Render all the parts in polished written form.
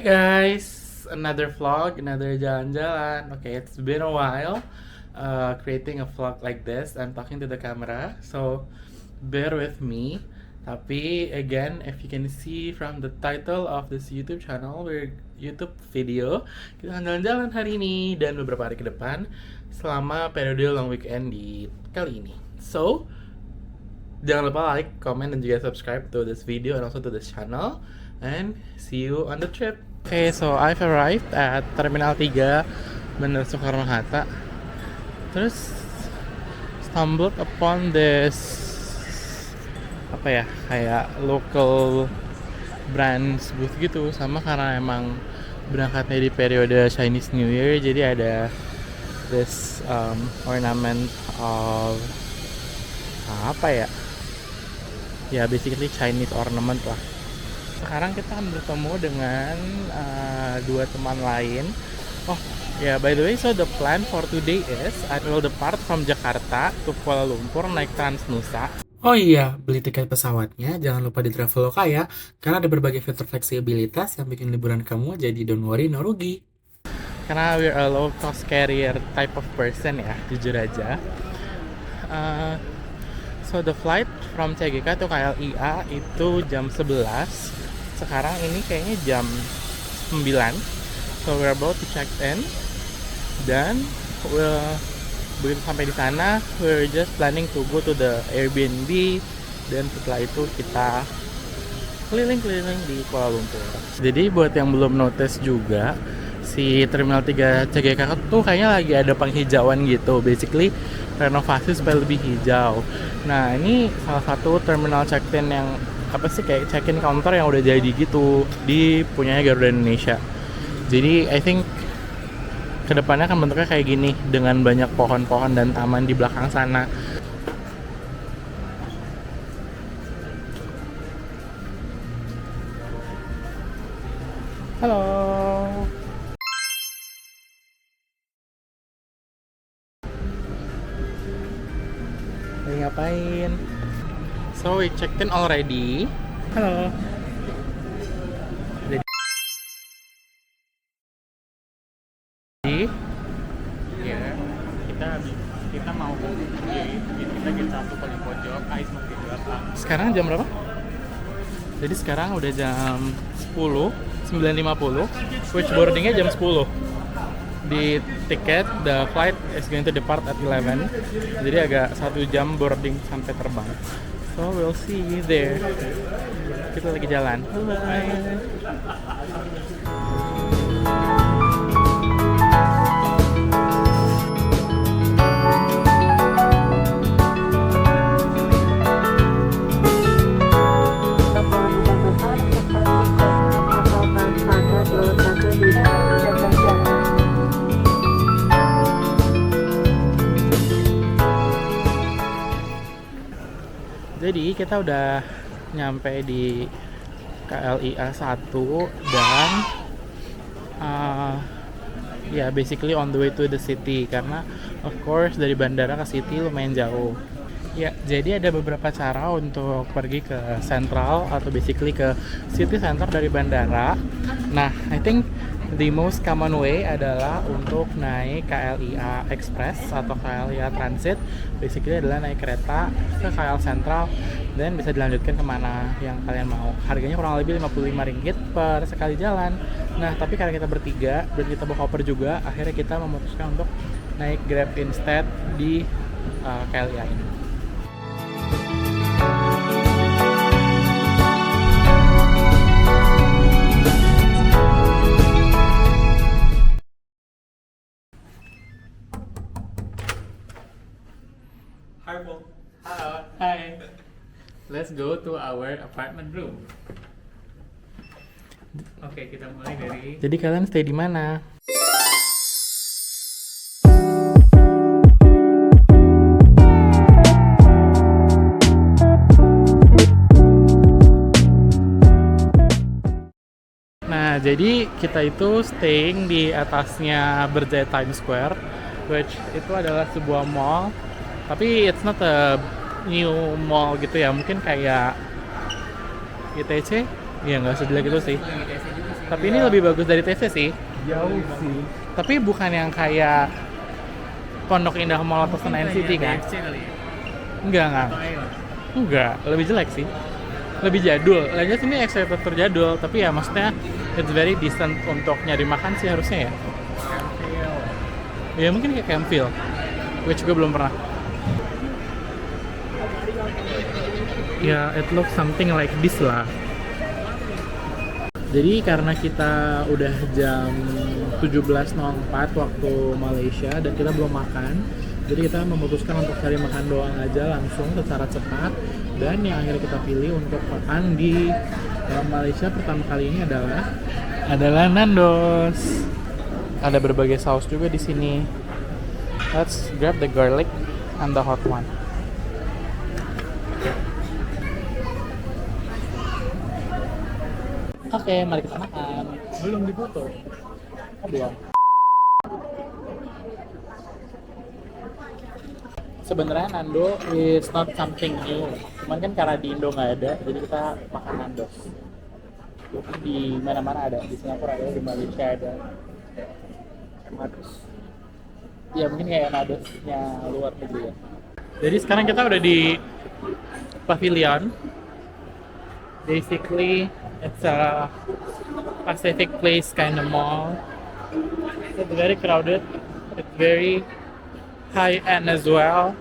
Guys, another vlog, another jalan-jalan. Okay, it's been a while creating a vlog like this and talking to the camera, so bear with me. Tapi again, if you can see from the title of this YouTube channel, YouTube video, kita akan jalan-jalan hari ini dan beberapa hari ke depan selama periode long weekend di kali ini. So, jangan lupa like, comment, dan juga subscribe to this video and also to this channel. And see you on the trip. Okay, so I've arrived at Terminal 3 Bandara Soekarno-Hatta. Terus stumbled upon this kayak local brands booth gitu. Sama karena emang berangkatnya di periode Chinese New Year, jadi ada this ornament of basically Chinese ornament lah. Sekarang kita akan bertemu dengan dua teman lain. Oh ya, by the way, so the plan for today is I will depart from Jakarta to Kuala Lumpur naik Transnusa. Oh iya, beli tiket pesawatnya jangan lupa di Traveloka ya, karena ada berbagai fitur fleksibilitas yang bikin liburan kamu jadi don't worry no rugi. Karena we're a low cost carrier type of person ya, jujur aja. So the flight from CGK to KLIA itu jam 11. Sekarang ini kayaknya jam 9. So we're about to check in. Dan begitu sampai di sana, we're just planning to go to the Airbnb. Dan setelah itu kita keliling-keliling di Kuala Lumpur. Jadi buat yang belum notice juga, si Terminal 3 CGK tuh kayaknya lagi ada penghijauan gitu. Basically renovasi supaya lebih hijau. Nah, ini salah satu terminal check-in yang kayak check-in counter yang udah jadi gitu di punyanya Garuda Indonesia. Jadi I think kedepannya akan bentuknya kayak gini dengan banyak pohon-pohon dan taman di belakang sana. Halo. Lagi ngapain? So we checked in already. Halo. Jadi ya kita mau kita get satu paling pojok, ais mau ke belakang. Sekarang jam berapa? Jadi sekarang udah jam 9.50, which boardingnya jam 10. Di tiket, the flight is going to depart at 11. Jadi agak 1 jam boarding sampai terbang. So we'll see you there. Kita lagi jalan. Bye. Jadi kita udah nyampe di KLIA 1 dan basically on the way to the city, karena of course dari bandara ke city lumayan jauh. Ya, jadi ada beberapa cara untuk pergi ke sentral atau basically ke city center dari bandara. Nah, I think the most common way adalah untuk naik KLIA Express atau KLIA Transit. Basically adalah naik kereta ke KL Sentral dan bisa dilanjutkan kemana yang kalian mau. Harganya kurang lebih Rp55 per sekali jalan. Nah, tapi karena kita bertiga dan kita bawa koper juga, akhirnya kita memutuskan untuk naik Grab instead di KLIA ini. Halo. Hi. Let's go to our apartment room. Oke, kita mulai dari. Jadi kalian stay di mana? Nah, jadi kita itu staying di atasnya Berjaya Times Square, which itu adalah sebuah mall. Tapi it's not a new mall gitu ya, mungkin kayak ITC. Iya, nggak sebelah gitu sih. ITC juga sih. Tapi ini lebih bagus dari TC sih. Jauh sih. Tapi bukan yang kayak Pondok Indah Mall atau Senayan City kan? DFC kali ya? Enggak. Atau Aeon? Enggak, lebih jelek sih. Lebih jadul. Lainnya sini Exeter jadul, tapi ya maksudnya it's very decent untuk nyari makan sih harusnya ya. Ya mungkin kayak Campville. Gue juga belum pernah. Ya, it looks something like this lah. Jadi karena kita udah jam 17.04 waktu Malaysia dan kita belum makan, jadi kita memutuskan untuk cari makan doang aja langsung secara cepat. Dan yang akhirnya kita pilih untuk makan di Malaysia pertama kali ini adalah Nando's. Ada berbagai saus juga di sini. Let's grab the garlic and the hot one. Oke, mari kita makan. Belum difoto. Oh, belum. Sebenarnya Nando is not something new. Cuman kan karena di Indo nggak ada, jadi kita makan Nando's. Di mana-mana ada, di Singapura ada, di Malaysia ada. Nando's. Ya mungkin kayak Nando's-nya luar negeri ya. Jadi sekarang kita udah di Pavilion. Basically, it's a Pacific Place kind of mall. It's very crowded. It's very high end as well.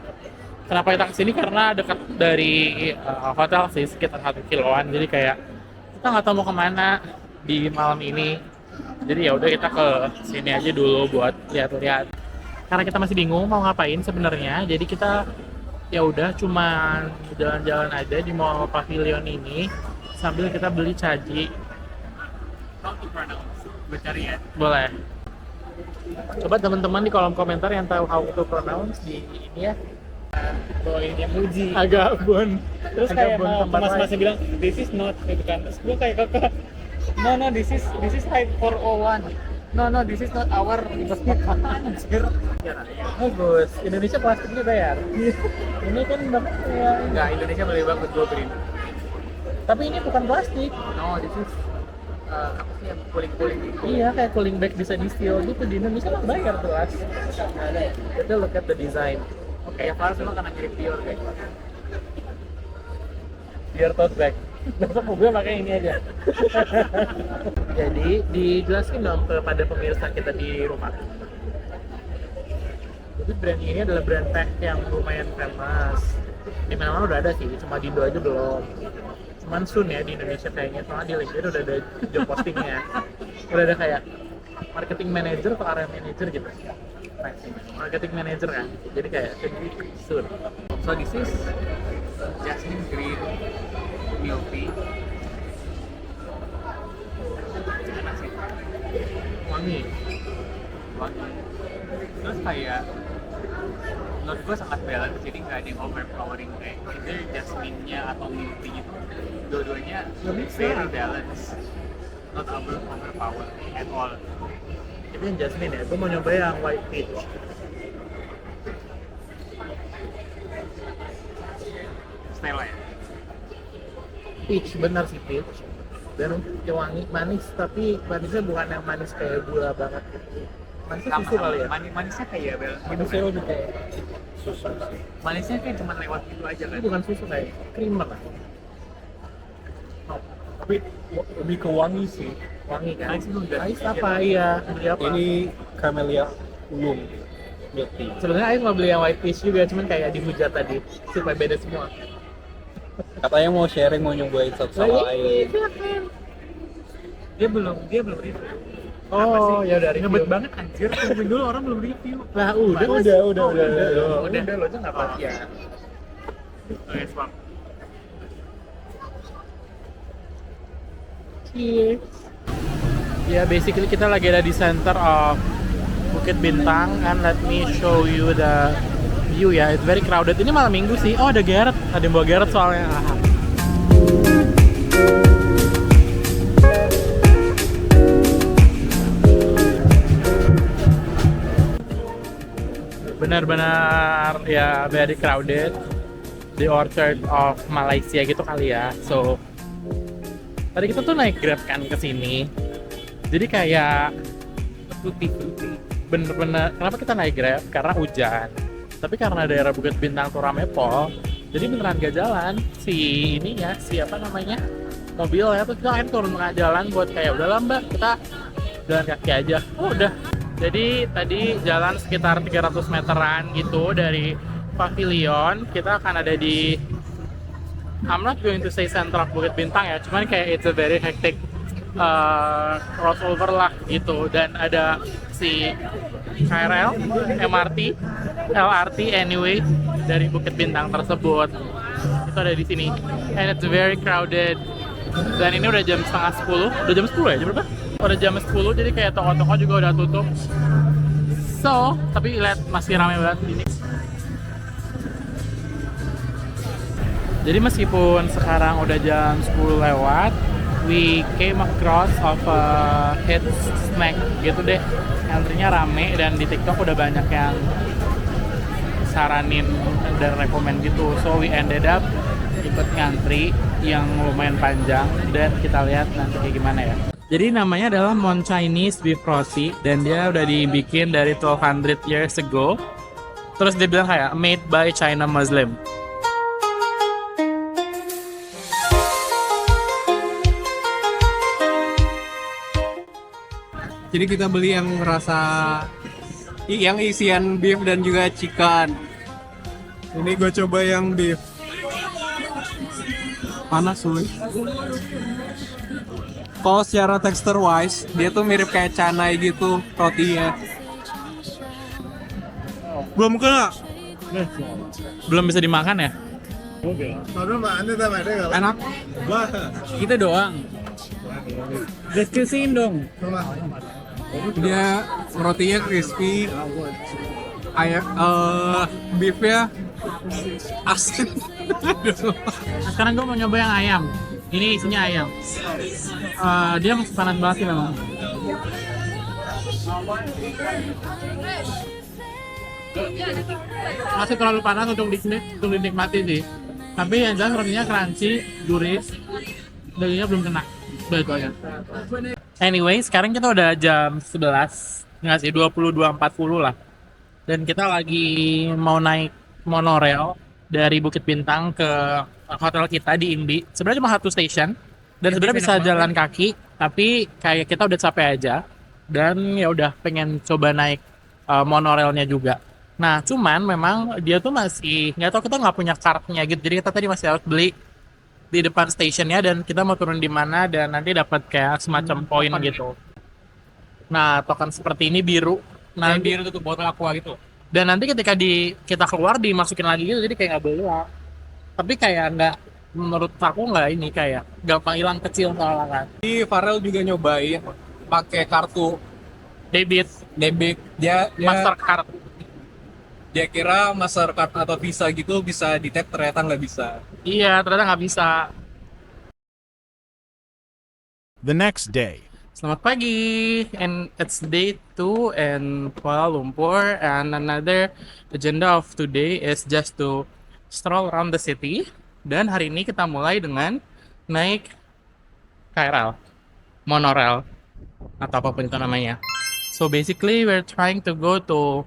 Kenapa kita kesini? Karena dekat dari hotel sih, sekitar 1 kiloan. Jadi kayak kita nggak tahu mau kemana di malam ini. Jadi ya udah kita ke sini aja dulu buat lihat-lihat. Karena kita masih bingung mau ngapain sebenarnya. Jadi kita ya udah cuma jalan-jalan aja di mall Pavilion ini sambil kita beli caji. How to pronounce? Gue cari ya. Boleh. Coba teman-teman di kolom komentar yang tahu how to pronounce di ini ya. Bawain yang Muji. Agak bun. Terus Agak kayak bon, mau tempat masnya bilang this is not gitu kan. Terus gue kayak kakak. No, this is like 401. No, this is not our anjir. bagus. Indonesia plastiknya bayar. Ini kan banget kayak Enggak, Indonesia lebih bagus gue beli. tapi ini bukan plastik. No, this is apa sih yang cooling Iya, kayak cooling bag bisa di steel gitu. Di Indonesia mah bayar tuh, As. Kita look at the design. Oke, ya Fars emang karena mirip Dior kayak. Biar tote bag. Besok gue pakai ini aja. Jadi dijelasin dong kepada pemirsa kita di rumah. Jadi brand ini adalah brand tech yang lumayan famous. Di mana-mana udah ada sih, cuma di Indo aja belum. Cuman soon ya di Indonesia kayaknya, soalnya di LinkedIn udah ada job postingnya. Udah ada kayak marketing manager atau area manager gitu. Marketing manager kan, jadi kayak soon. So this is jasmine green milk tea. Enak sih, Wangi. wangi. Terus kayak menurut gue sangat balance, jadi nggak ada yang overpowering kayak either jasmine-nya atau milk tea gitu. Dua-duanya very balance, not overpower at all. Itu yang jasmine ya, gue mau nyoba yang white peach. Style ya. Peach, benar sih peach. Dan wangi, manis, tapi manisnya bukan yang manis kayak gula banget. Manisnya susu kali ya? Manisnya kayak bel. Manisnya lebih kayak susu. Manisnya kayak cuma lewat gitu aja Ini kan. bukan susu kayak creamer lah. Tapi lebih ke wangi sih. Wangi kan? Ais belum ganti. Ais apa? Iya, beli apa? Ini Camellia Ulum milk tea. Sebenarnya Ais mau beli yang white peach juga, cuman kayak dihujat tadi supaya beda semua. Katanya mau sharing, mau nyobain satu sama lain. Dia belum review. Oh, ya udah review. Ngebet banget anjir, tungguin dulu orang belum review. Lah udah, Udah, Mas. udah. Udah lo aja nggak apa ya. Oke, swap. Cheers. Ya, basically kita lagi ada di center of Bukit Bintang, and let me show you the view ya. It's very crowded. Ini malam minggu sih. Oh, ada Garrett. Ada yang bawa Garrett soalnya. Benar-benar ya very crowded. The Orchard of Malaysia gitu kali ya. So tadi kita tuh naik Grab kan ke sini. Jadi kayak putih-putih. Bener-bener, kenapa kita naik Grab? Karena hujan. Tapi karena daerah Bukit Bintang tuh rame pol, jadi beneran gak jalan si ininya, siapa namanya, mobilnya tuh kita akhirnya turun tengah jalan buat kayak udahlah mbak, kita jalan kaki aja. Oh, udah. Jadi tadi jalan sekitar 300 meteran gitu dari pavilion. Kita akan ada di, I'm not going to say center of Bukit Bintang ya, cuman kayak it's a very hectic crossover lah gitu. Dan ada si KRL, MRT, LRT anyway dari Bukit Bintang tersebut. Itu ada di sini. And it's very crowded. Dan ini udah jam setengah 10. Udah jam 10 ya? Jam berapa? Udah jam 10, jadi kayak toko-toko juga udah tutup. So, tapi lihat masih ramai banget ini. Jadi meskipun sekarang udah jam 10 lewat, we came across of a hit snack gitu deh. Antrinya rame dan di TikTok udah banyak yang saranin dan rekomend gitu. So we ended up ikut ngantri yang lumayan panjang dan kita lihat nanti kayak gimana ya. Jadi namanya adalah Mon Chinese Beef Roti dan dia udah dibikin dari 1200 years ago. Terus dia bilang kayak made by China Muslim. Jadi kita beli yang rasa yang isian beef dan juga chicken. Ini gue coba yang beef. Panas sulit. Kalau secara texture wise, dia tuh mirip kayak canai gitu rotinya. Belum kena. Belum bisa dimakan ya? Enak. Kita doang. Diskusiin dong. Dia rotinya crispy. Beefnya asin. Nah, sekarang gue mau nyoba yang ayam. Ini isinya ayam. Dia masih panas banget sih memang. Masih terlalu panas untuk dinikmati sih. Tapi yang jelas rotinya crunchy, gurih, dagingnya belum kena. Betul ya. Anyway, sekarang kita udah jam 11, nggak sih 22.40 lah. Dan kita lagi mau naik monorail dari Bukit Bintang ke hotel kita di Indi. Sebenarnya cuma satu station dan sebenarnya bisa jalan kaki, tapi kayak kita udah capek aja dan ya udah pengen coba naik monorailnya juga. Nah, cuman memang dia tuh masih nggak tahu, kita nggak punya kartnya gitu. Jadi kita tadi masih harus beli di depan stationnya dan kita mau turun di mana dan nanti dapat kayak semacam poin gitu. Nah, token seperti ini biru. Nah, Biru tuh botol aqua gitu. dan nanti ketika kita keluar dimasukin lagi gitu, jadi kayak nggak beluak. Tapi kayak nggak, menurut aku nggak ini, kayak gampang hilang kecil soalnya kan. Di Farel juga nyobain pakai kartu Debit, dia Mastercard. dia kira Mastercard atau Visa gitu bisa di tap, ternyata nggak bisa. Iya, ternyata nggak bisa. The next day. Selamat pagi, and it's day 2 in Kuala Lumpur, and another agenda of today is just to stroll around the city. Dan hari ini kita mulai dengan naik KRL, monorail, atau apapun itu namanya. So basically we're trying to go to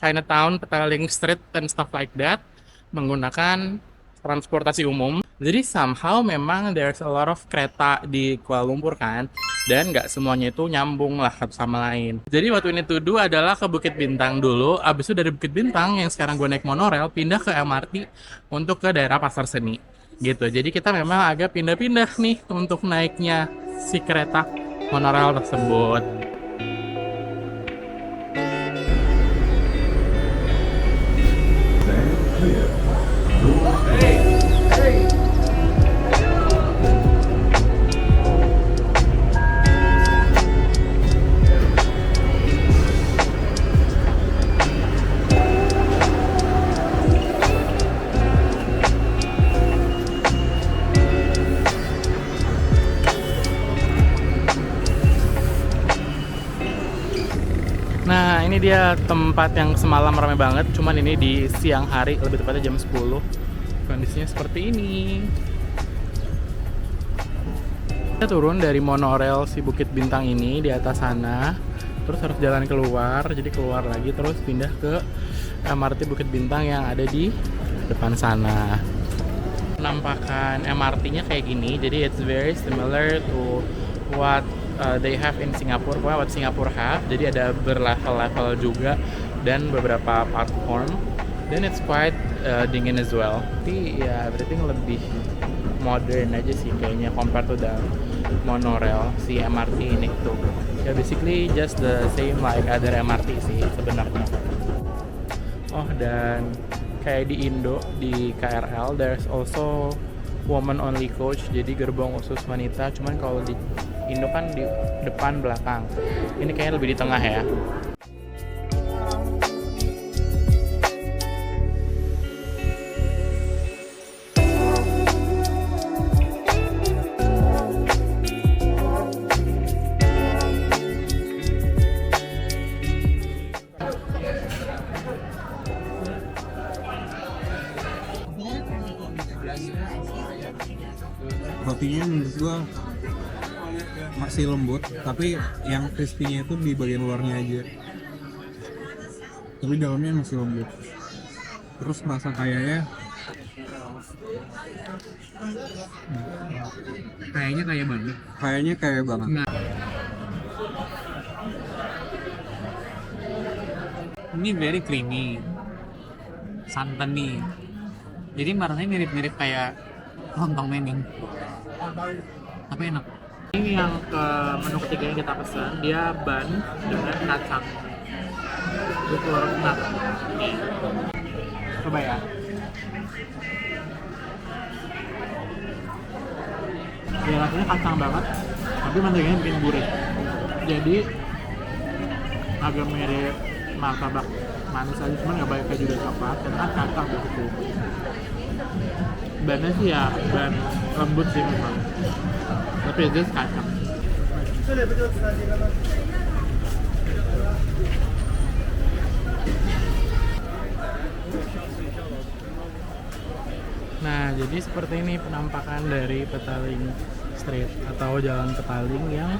Chinatown, Petaling Street, and stuff like that, menggunakan transportasi umum. Jadi somehow memang there's a lot of kereta di Kuala Lumpur kan, dan nggak semuanya itu nyambung lah satu sama lain. Jadi waktu ini to do adalah ke Bukit Bintang dulu, abis itu dari Bukit Bintang yang sekarang gue naik monorail pindah ke MRT untuk ke daerah Pasar Seni gitu. Jadi kita memang agak pindah-pindah nih untuk naiknya si kereta monorail tersebut. Nah, ini dia tempat yang semalam ramai banget, cuman ini di siang hari, lebih tepatnya jam 10. Kondisinya seperti ini. Kita turun dari monorail si Bukit Bintang ini di atas sana, terus harus jalan keluar, jadi keluar lagi terus pindah ke MRT Bukit Bintang yang ada di depan sana. Penampakan MRT-nya kayak gini, jadi it's very similar to what they have in Singapore, what Singapore have. Jadi ada berlevel-level juga dan beberapa platform, dan it's quite dingin as well. Tapi ya everything lebih modern aja sih kayaknya compared to the monorail si MRT ini tuh. Ya basically just the same like other MRT sih sebenarnya. Oh, dan kayak di Indo di KRL there's also woman only coach, jadi gerbong khusus wanita. Cuman kalau di Indo kan di depan belakang, ini kayaknya lebih di tengah ya. Rotinya menurut gua masih lembut, tapi yang crispy-nya itu di bagian luarnya aja, tapi dalamnya masih lembut. Terus rasa kayaknya kayak banget. Nah, ini very creamy, santan nih. Jadi rasanya mirip-mirip kayak lontong Meneng, tapi enak. Ini yang ke menu ketiga yang kita pesan, dia bun dengan kacang butter nut. Nih, coba ya. Ya rasanya kacang banget, tapi menteganya bikin gurih. Jadi agak mirip martabak manis aja, cuman nggak banyak juga coklat, karena kan kacang begitu. Bannya sih ya ban lembut sih memang, tapi itu kacang. Nah, jadi seperti ini penampakan dari Petaling Street atau Jalan Petaling yang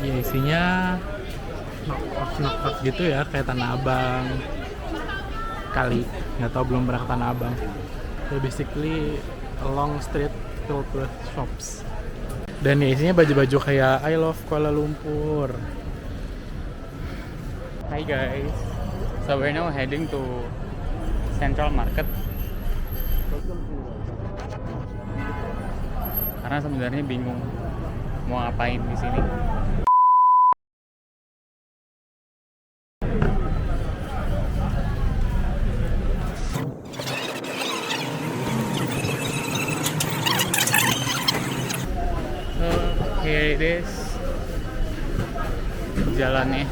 ya isinya knock-knock gitu ya, kayak Tanah Abang kali, nggak tahu, belum pernah ke Tanah Abang. So basically a long street filled with shops. Dan ya isinya baju-baju kayak I love Kuala Lumpur. Hi guys, so we're now heading to Central Market. Karena sebenarnya bingung mau ngapain di sini. Here it is, jalannya.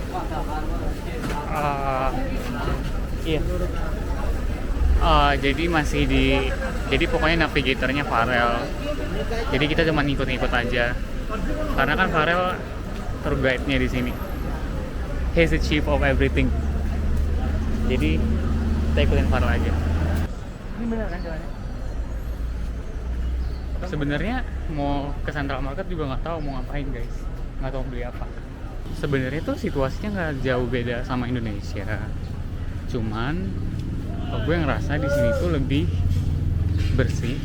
Iya. Jadi masih jadi pokoknya navigatornya Farel. Jadi kita cuma ikut-ikut aja. Karena kan Farel tour guide-nya di sini. He's the chief of everything. Jadi kita ikutin Farel aja. Ini benar kan jalannya? Sebenarnya mau ke Central Market juga nggak tahu mau ngapain guys, nggak tahu beli apa. Sebenarnya tuh situasinya nggak jauh beda sama Indonesia, cuman gue ngerasa di sini tuh lebih bersih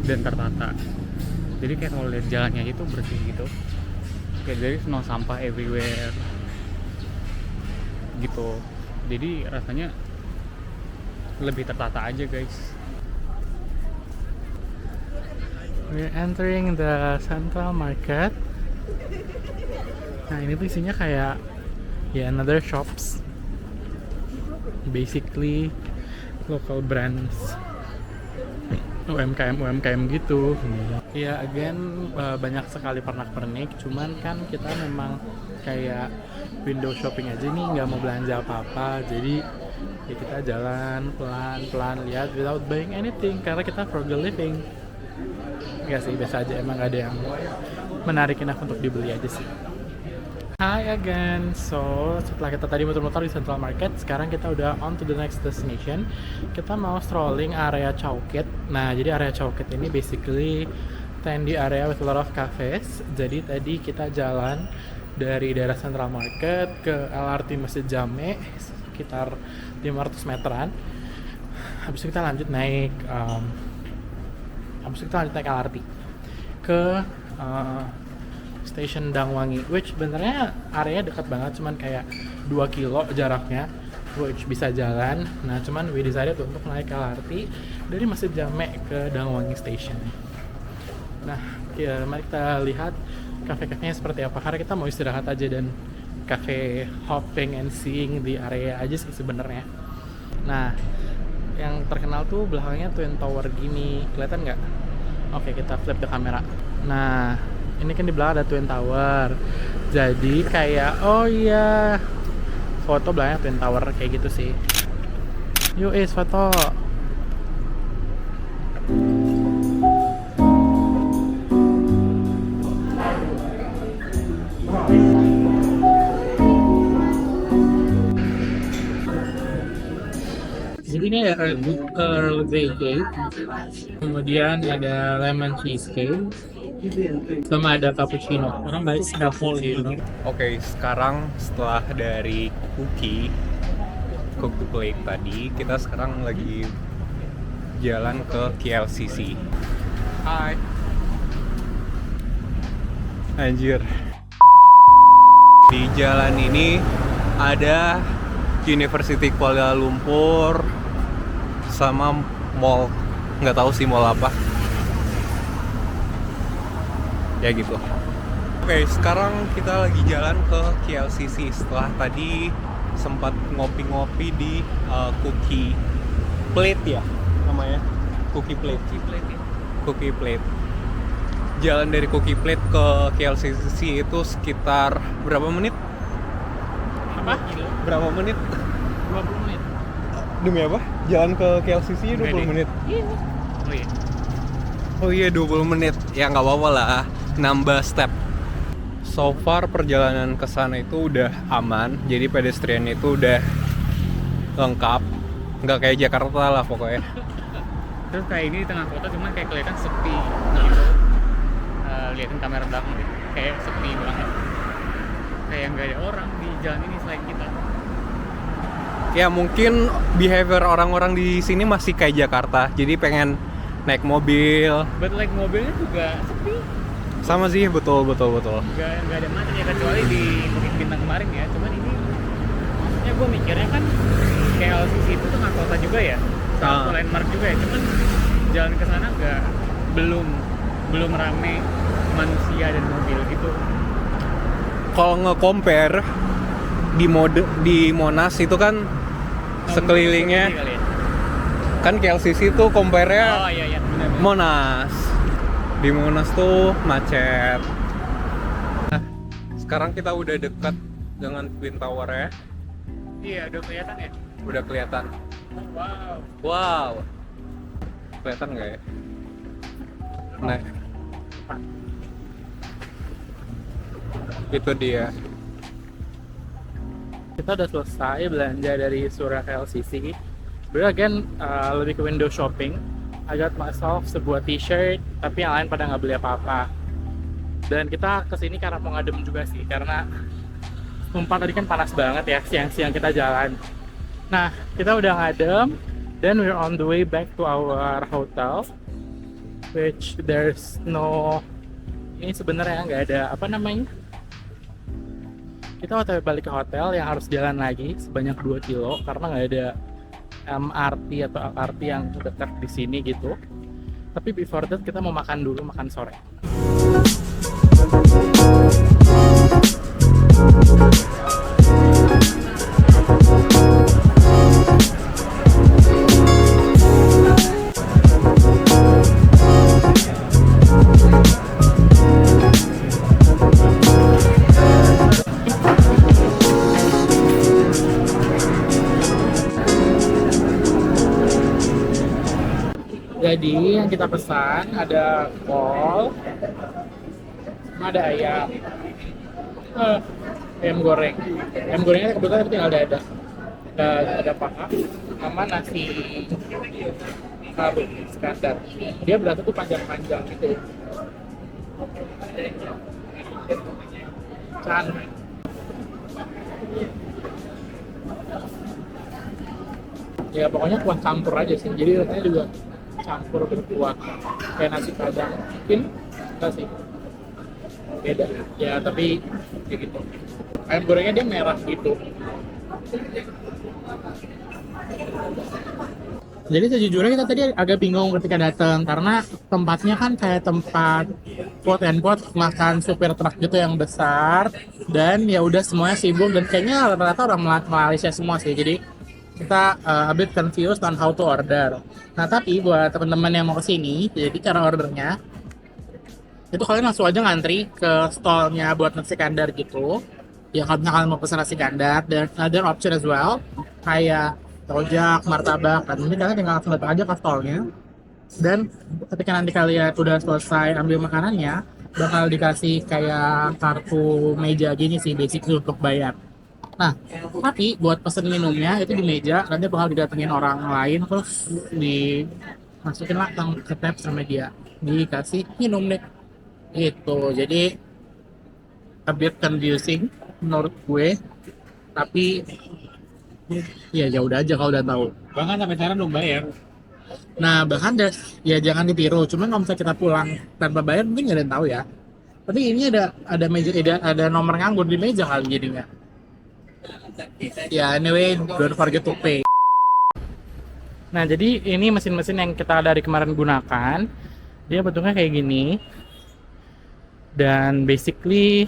dan tertata. Jadi kayak kalau lihat jalannya aja tuh bersih gitu, kayak dari no sampah everywhere gitu. Jadi rasanya lebih tertata aja guys. We're entering the Central Market. Nah, ini tuh isinya kayak ya another shops, basically local brands, UMKM gitu. Ya again banyak sekali pernak-pernik, cuman kan kita memang kayak window shopping aja nih, nggak mau belanja apa-apa, jadi ya kita jalan pelan-pelan lihat without buying anything karena kita frugal living. Enggak sih, biasa aja, emang gak ada yang menarik enough untuk dibeli aja sih. Hi again, so setelah kita tadi muter-muter di Central Market, sekarang kita udah on to the next destination. Kita mau strolling area Chowkit. Nah, jadi area Chowkit ini basically Sandy area with a lot of cafes. Jadi tadi kita jalan dari daerah Central Market ke LRT Masjid Jame sekitar 500 meteran. Habis itu kita lanjut naik LRT ke Stasiun Dangwangi, which sebenarnya area dekat banget, cuman kayak 2 kilo jaraknya, which bisa jalan. Nah, cuman we decided untuk naik LRT dari Masjid Jame ke Dangwangi Station. Nah, ya, mari kita lihat kafe-kafenya seperti apa, karena kita mau istirahat aja dan cafe hopping and seeing di area aja sih sebenarnya. Nah, yang terkenal tuh belakangnya Twin Tower gini, kelihatan nggak? Oke, kita flip the kamera. Nah, ini kan di belakang ada Twin Tower, jadi kayak, oh iya, foto belakangnya Twin Tower kayak gitu sih. Yuk foto. Jadi ini ada Earl Grey cake, kemudian ada lemon cheesecake, sama ada cappuccino. Orang baik full gitu. Oke, sekarang setelah dari cookie plate tadi, kita sekarang lagi jalan ke KLCC. Hai. Anjir. Di jalan ini ada University Kuala Lumpur sama mall, nggak tahu sih mall apa. Ya gitu. Oke, sekarang kita lagi jalan ke KLCC setelah tadi sempat ngopi-ngopi di Cookie Plate ya namanya. Cookie Plate. Cookie Plate. Jalan dari Cookie Plate ke KLCC itu sekitar berapa menit? Apa? Berapa menit? 20 menit. Demi apa? Jalan ke KLCC 20 Ready. menit. Oh iya. Oh iya, 20 menit. Ya nggak apa-apa lah, nambah step. So far perjalanan ke sana itu udah aman. Jadi pedestrian itu udah lengkap. Nggak kayak Jakarta lah pokoknya. Terus kayak ini di tengah kota cuman kayak kelihatan sepi gitu. Liatin kamera belakang gitu. Kayak sepi banget. Kayak nggak ada orang di jalan ini selain kita. Ya mungkin behavior orang-orang di sini masih kayak Jakarta. Jadi pengen naik mobil. But like mobilnya juga sepi. Sama sih, betul. Nggak ada macam ya, kecuali di Bukit Bintang kemarin ya. Cuman ini maksudnya gue mikirnya kan KLCC itu tengah kota juga ya. Satu landmark juga ya. Cuman jalan ke sana belum rame manusia dan mobil gitu. Kalau nge-compare di Monas itu kan sekelilingnya Kali ya? kan KLCC itu compare-nya Oh iya benar. Monas. Di Monas tuh macet. Nah, sekarang kita udah dekat dengan Twin Tower ya. Iya, udah kelihatan ya. Udah kelihatan. Wow. Wow. Kelihatan nggak ya? Nah, itu dia. Kita udah selesai belanja dari Surah KLCC. Sebenarnya again lebih ke window shopping. I got myself sebuah t-shirt, tapi yang lain pada nggak beli apa-apa. Dan kita kesini karena mau ngadem juga sih, karena sumpah tadi kan panas banget ya siang-siang kita jalan. Nah, kita udah ngadem, then we're on the way back to our hotel, which there's no, ini sebenarnya nggak ada apa namanya. Kita OTW balik ke hotel yang harus jalan lagi sebanyak 2 kilo karena nggak ada MRT atau LRT yang dekat di sini gitu. Tapi before that kita mau makan dulu, makan sore. Jadi yang kita pesan ada kol, ada ayam, ayam goreng. Ayam gorengnya kebetulan tinggal ada paha sama nasi karung standar. Dia berarti tuh panjang-panjang gitu. Chan. Ya pokoknya kuah campur aja sih, jadi rasanya juga campur berkuah kayak nasi padang. Mungkin enggak sih, beda ya, tapi kayak gitu. Ayam gorengnya dia merah gitu. Jadi sejujurnya kita tadi agak bingung ketika datang karena tempatnya kan kayak tempat quote and quote makan supir truk gitu yang besar, dan ya udah semuanya sibuk dan kayaknya rata-rata orang Malaysia semua sih. Jadi kita a bit confused on how to order. Nah tapi buat teman-teman yang mau kesini, jadi cara ordernya itu kalian langsung aja ngantri ke stallnya buat nasi kandar gitu. Ya kalau kalian mau pesan nasi kandar, dan ada option as well kayak rojak, martabak, dan ini kalian tinggal langsung datang aja ke stallnya. Dan ketika nanti kalian udah selesai ambil makanannya, bakal dikasih kayak kartu meja gini sih basic untuk bayar. Nah, tapi buat pesen minumnya itu di meja, nanti bakal didatengin orang lain, terus dimasukin lah ke tab sama dia, dikasih minum deh. Gitu, jadi a bit confusing menurut gue, tapi ya udah aja kalau udah tahu. Bahkan sampai sekarang belum bayar. Nah, bahkan ya jangan ditiru, cuman kalau misalnya kita pulang tanpa bayar mungkin nggak ada yang tahu ya. Tapi ini ada meja, ada nomor nganggur di meja kali jadinya. Ya anyway, don't forget to pay. Nah jadi ini mesin-mesin yang kita dari kemarin gunakan, dia bentuknya kayak gini. Dan basically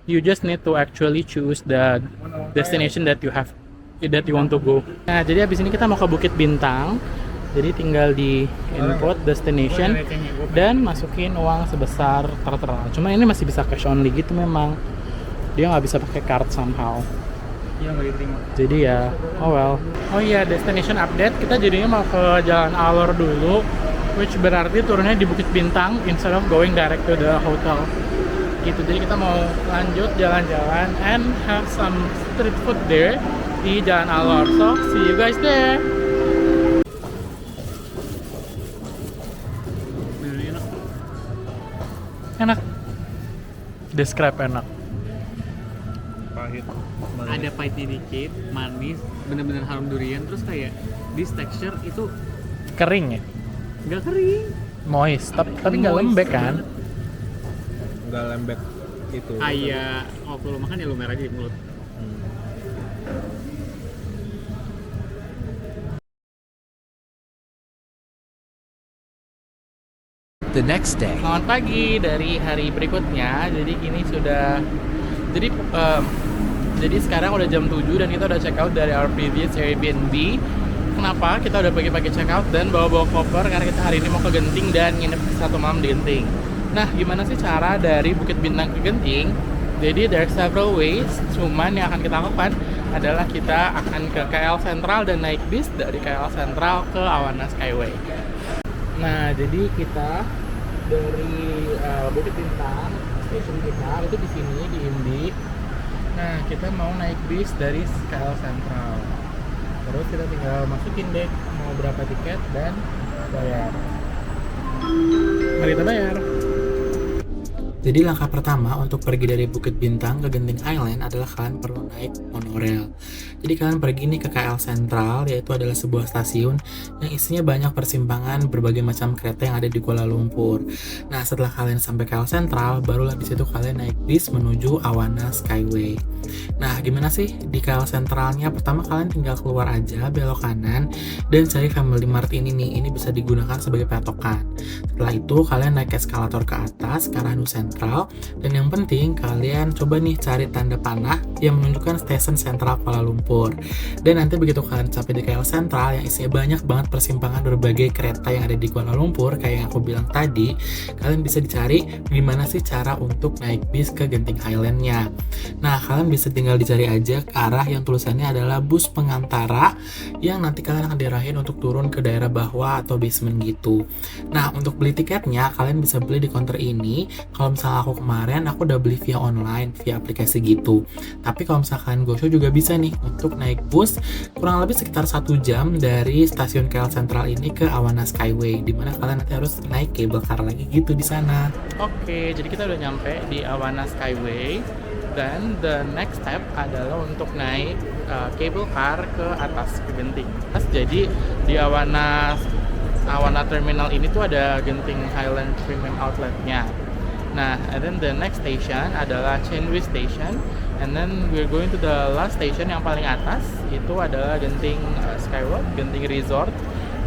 you just need to actually choose the destination that you want to go. Nah jadi abis ini kita mau ke Bukit Bintang. Jadi tinggal di input destination dan masukin uang sebesar tertera. Cuma ini masih bisa cash only gitu memang. Dia nggak bisa pakai card somehow. Iya, nggak diterima. Jadi ya, oh well. Oh iya, destination update. Kita jadinya mau ke Jalan Alor dulu, which berarti turunnya di Bukit Bintang instead of going direct to the hotel. Gitu. Jadi kita mau lanjut jalan-jalan and have some street food there di Jalan Alor. So, see you guys there. Enak. Describe enak. Pahit. Ada pahitnya dikit, manis, bener-bener harum durian, terus kayak this texture itu Kering ya? nggak kering. Moist, tapi nggak Moist. lembek kan? Nggak lembek itu. Kayak waktu lo makan ya lumer aja di mulut. The next day. Selamat pagi dari hari berikutnya. Jadi gini sudah jadi sekarang udah jam 7 dan kita udah check out dari our previous Airbnb. Kenapa? Kita udah pagi-pagi check out dan bawa-bawa koper karena kita hari ini mau ke Genting dan nginep 1 malam di Genting. Nah, gimana sih cara dari Bukit Bintang ke Genting? Jadi there are several ways, cuman yang akan kita lakukan adalah kita akan ke KL Sentral dan naik bis dari KL Sentral ke Awana Skyway. Nah, jadi kita dari Bukit Bintang, station kita itu di sini di Indi. Nah, kita mau naik bis dari KL Sentral. Terus kita tinggal masukin deh mau berapa tiket dan bayar. Mari kita bayar. Jadi langkah pertama untuk pergi dari Bukit Bintang ke Genting Island adalah kalian perlu naik monorail. Jadi kalian pergi nih ke KL Sentral, yaitu adalah sebuah stasiun yang isinya banyak persimpangan berbagai macam kereta yang ada di Kuala Lumpur. Nah setelah kalian sampai KL Sentral, barulah di situ kalian naik bis menuju Awana Skyway. Nah gimana sih di KL Sentralnya? Pertama kalian tinggal keluar aja, belok kanan dan cari Family Mart ini nih. Ini bisa digunakan sebagai patokan. Setelah itu kalian naik eskalator ke atas ke arah Sentral, dan yang penting kalian coba nih cari tanda panah yang menunjukkan stasiun Sentral Kuala Lumpur. Dan nanti begitu kalian sampai di KL Sentral yang isinya banyak banget persimpangan berbagai kereta yang ada di Kuala Lumpur kayak yang aku bilang tadi, kalian bisa dicari gimana sih cara untuk naik bis ke Genting Highland-nya. Nah kalian bisa tinggal dicari aja ke arah yang tulisannya adalah bus pengantara yang nanti kalian akan diarahin untuk turun ke daerah bawah atau basement gitu. Nah, untuk beli tiketnya kalian bisa beli di counter ini. Kalau misalnya aku kemarin aku udah beli via online, via aplikasi gitu. Tapi kalau misalkan GoShow juga bisa nih untuk naik bus kurang lebih sekitar 1 jam dari stasiun KL Sentral ini ke Awana Skyway, dimana kalian nanti harus naik cable car lagi gitu di sana. Oke, jadi kita udah nyampe di Awana Skyway dan the next step adalah untuk naik cable car ke atas ke Genting. Jadi di Awana Terminal ini tuh ada Genting Highland Premium Outlet-nya. Nah, and then the next station adalah Chenwi Station, and then we're going to the last station yang paling atas itu adalah Genting Skywalk, Genting Resort.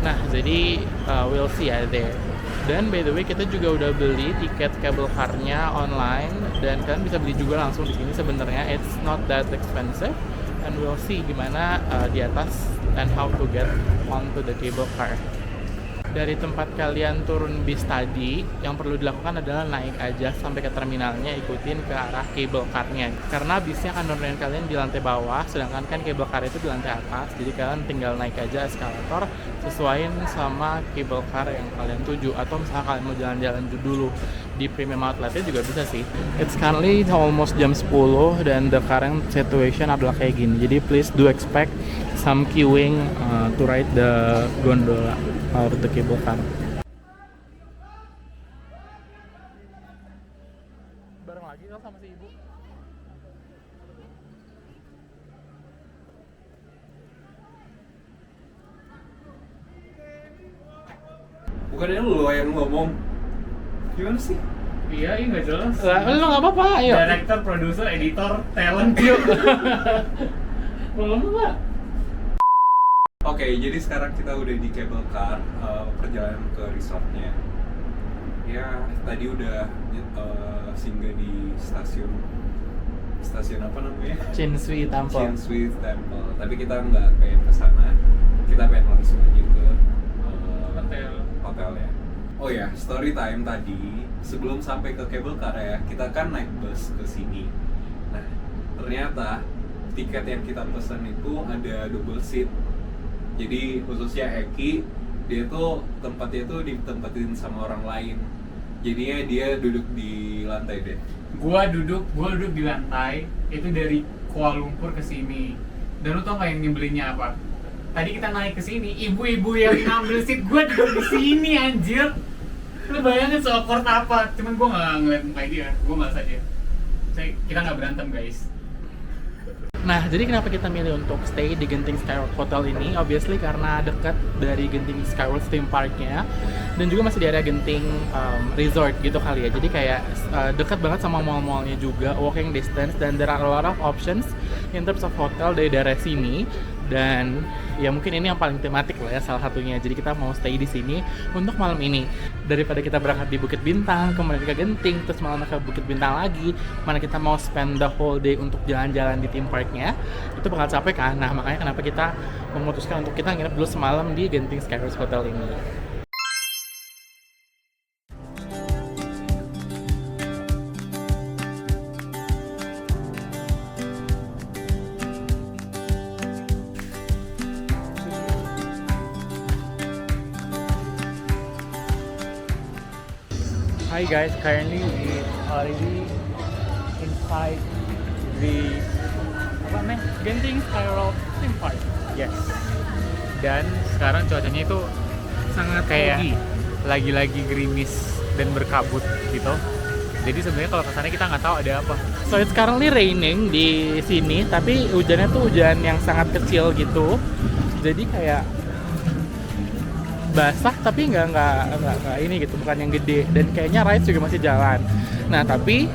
Nah, jadi we'll see ya there. Dan by the way kita juga udah beli tiket cable car-nya online dan kalian bisa beli juga langsung di sini sebenarnya. It's not that expensive and we'll see gimana di atas and how to get onto the cable car. Dari tempat kalian turun bis tadi, yang perlu dilakukan adalah naik aja sampai ke terminalnya, ikutin ke arah cable car-nya. Karena bisnya akan nurunin kalian di lantai bawah, sedangkan kan cable car itu di lantai atas. Jadi kalian tinggal naik aja eskalator, sesuaiin sama cable car yang kalian tuju. Atau misalnya kalian mau jalan-jalan dulu di premium outletnya juga bisa sih. It's currently almost jam 10 dan the current situation adalah kayak gini. Jadi please do expect some queuing to ride the gondola or the cable car. Bareng lagi kan sama si ibu. Bukannya lo yang ngomong. Gimana sih? Iya, ini nggak jelas. Lu nggak apa-apa, ayo. Director, producer, editor, talent, yuk. Mau ngomong nggak? Oke, jadi sekarang kita udah di cable car, perjalanan ke resortnya. Ya, tadi udah singgah di stasiun apa namanya? Chin-Shui Temple. Chin-Shui Temple. Tapi kita nggak pengen ke sana, kita pengen langsung aja ke hotelnya. Oh ya, story time tadi sebelum sampai ke cable car ya, kita kan naik bus ke sini. Nah, ternyata tiket yang kita pesan itu ada double seat. Jadi khususnya Eki, dia tuh tempatnya tuh ditempatin sama orang lain. Jadinya dia duduk di lantai deh. Gua duduk di lantai itu dari Kuala Lumpur ke sini. Dan lu tau gak yang nyebelinnya apa? Tadi kita naik ke sini, ibu-ibu yang ngambil seat gua duduk di sini anjir. Lu bayangin se-awkward apa? Cuman gua nggak ngeliat muka dia, gua malas aja. Kita nggak berantem guys. Nah, jadi kenapa kita milih untuk stay di Genting Skywalk Hotel ini? Obviously karena dekat dari Genting Skywalk Theme Park-nya dan juga masih di area Genting Resort gitu kali ya. Jadi kayak dekat banget sama mall-mallnya juga, walking distance, dan there are a lot of options in terms of hotel dari daerah sini. Dan ya mungkin ini yang paling tematik lah ya salah satunya. Jadi kita mau stay di sini untuk malam ini. Daripada kita berangkat di Bukit Bintang, kemudian ke Genting, terus malam ke Bukit Bintang lagi, mana kita mau spend the whole day untuk jalan-jalan di theme parknya, itu bakal capek kan. Nah, makanya kenapa kita memutuskan untuk kita nginep dulu semalam di Genting Skywalk Hotel ini. Hi guys, currently we already inside the Genting Skywalk Theme Park. Yes. Dan sekarang cuacanya itu sangat kayak lagi-lagi gerimis dan berkabut gitu. Jadi sebenarnya kalau kesana kita nggak tahu ada apa. So it's currently raining di sini, tapi hujannya tuh hujan yang sangat kecil gitu. Jadi kayak basah tapi nggak ini gitu, bukan yang gede, dan kayaknya rides juga masih jalan. Nah, tapi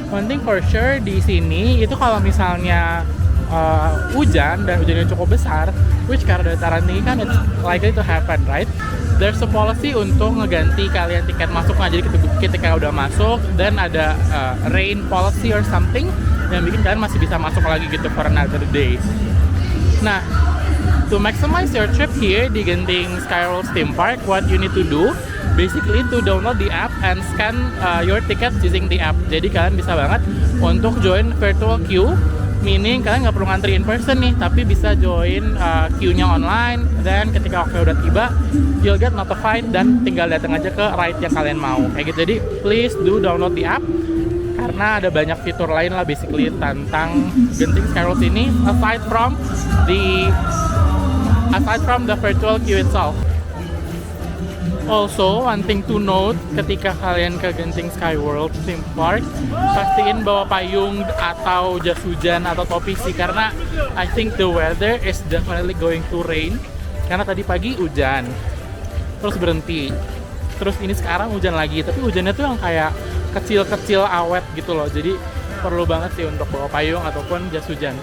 one thing for sure di sini itu kalau misalnya hujan dan hujannya cukup besar, which karena dataran tinggi kan it's likely to happen, right? There's a policy untuk ngeganti kalian tiket masuknya. Jadi ketika udah masuk dan ada rain policy or something yang bikin kalian masih bisa masuk lagi gitu for another day. Nah, to maximize your trip here di Genting Skywalk Theme Park, what you need to do basically to download the app and scan your tickets using the app. Jadi kalian bisa banget untuk join virtual queue meaning kalian nggak perlu ngantri in person nih, tapi bisa join queue-nya online, dan ketika waktu udah tiba you'll get notified dan tinggal datang aja ke ride yang kalian mau kayak gitu. Jadi please do download the app karena ada banyak fitur lain lah basically tentang Genting Skyworld ini aside from the virtual queue itself. Also, one thing to note ketika kalian ke Genting Skyworld theme park, pastiin bawa payung atau jas hujan atau topi sih, karena I think the weather is definitely going to rain. Karena tadi pagi hujan, terus berhenti, terus ini sekarang hujan lagi, tapi hujannya tuh yang kayak kecil-kecil awet gitu loh. Jadi perlu banget sih untuk bawa payung ataupun jas hujan.